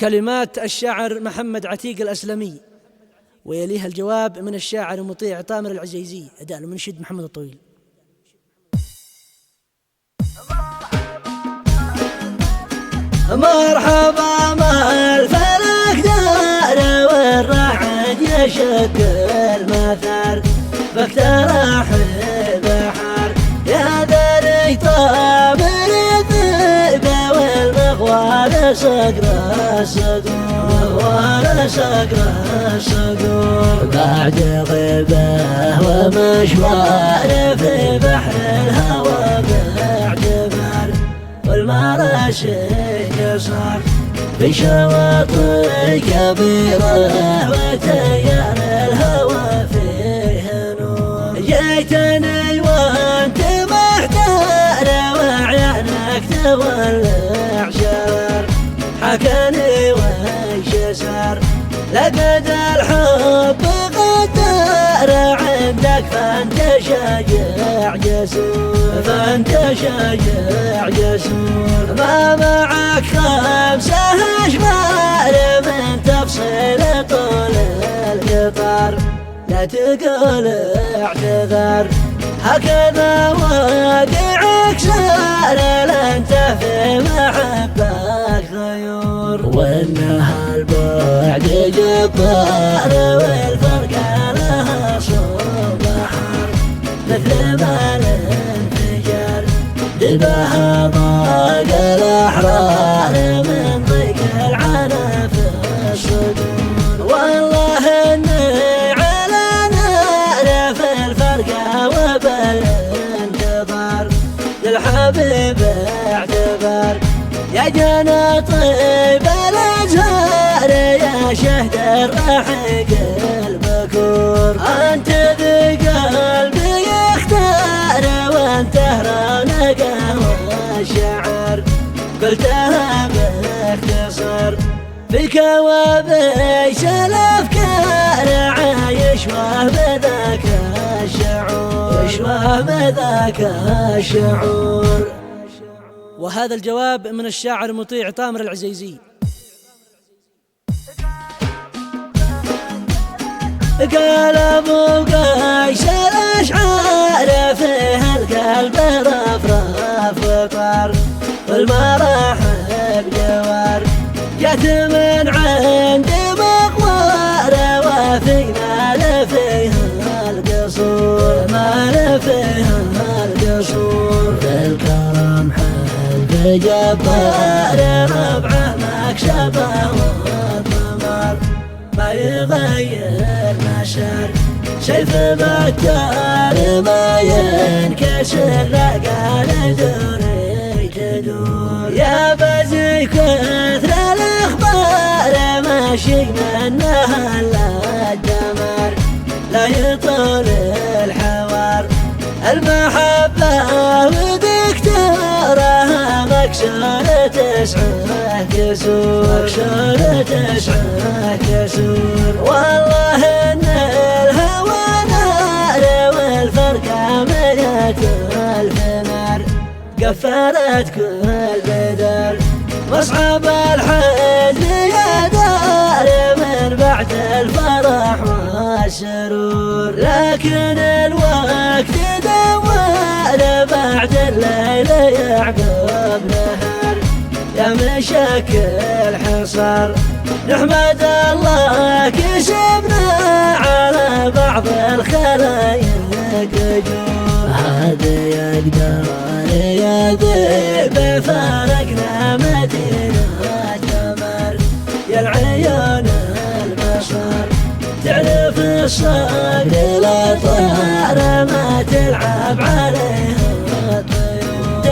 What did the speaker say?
كلمات الشاعر محمد عتيق الأسلمي، ويليها الجواب من الشاعر المطيع طامر العزيزي، أداء المنشد محمد الطويل. مرحبا ما الفلك دار والرعد يشق المثار فاقترح البحر يا ذا طامر الذئب والمغوار صقر الصقور بعد غيبه ومشوار في بحر الهوى باعتبار والمراشي صار في شواطئ كبيرة وتيار الهوى فيه نور. جيتني وانت محتار وعينك تولع شرر حكاني ويش صار لقد الحب قدر عندك فانت شجاع جسور ما معك 5 أشبال من تفصيل طول القطار لا تقول اعتذر هكذا واقعك صار انت في محبك غيور وانها البعد جبار والفرق لها صوب بحر مثل ما الانفجار دبها ضاق الاحرار من ضيق العنا في الصدور. والله اني على نار في الفرقه وبالانتظار للحبيب اعتبار يا جنى طيب الازهار يا شهد الرحيق البكور انت ذي قلبي يختار وانت رونقه والشعر قلتها باختصار فيك وبيش الافكار عايش وبذاك الشعور. وهذا الجواب من الشاعر المطيع طامر العزيزي. قال ابو قيس الاشعار فيها القلب رفرف وطار والمراحب جوار جت من عند مقوار وفينا لفيها القصور بالكرم حلف جبار ربعه مكسبه والضمار ما يغير نشر سيف بتار ما ينكسر قال دوري تدور يا بزي كثر الاخبار ماشي منها الا الدمار لا يطول الحوار المحبه ودكتورها مكسورة 9 كسور والله ان الهوى نار والفرقه 100,000 نار قفلت كل بدر واصعب الحزن يا دار من بعد الفرح والسرور لكن الوقت دوار بعد الليل يعقب نهار يا مشاكل حصار نحمد الله كسبنا على بعض الخلايق جور هذا يقدر يذيب فارقنا مدينة جمر يا العيون البصر تعرف الصقر الأطهار ما تلعب عليها الطيور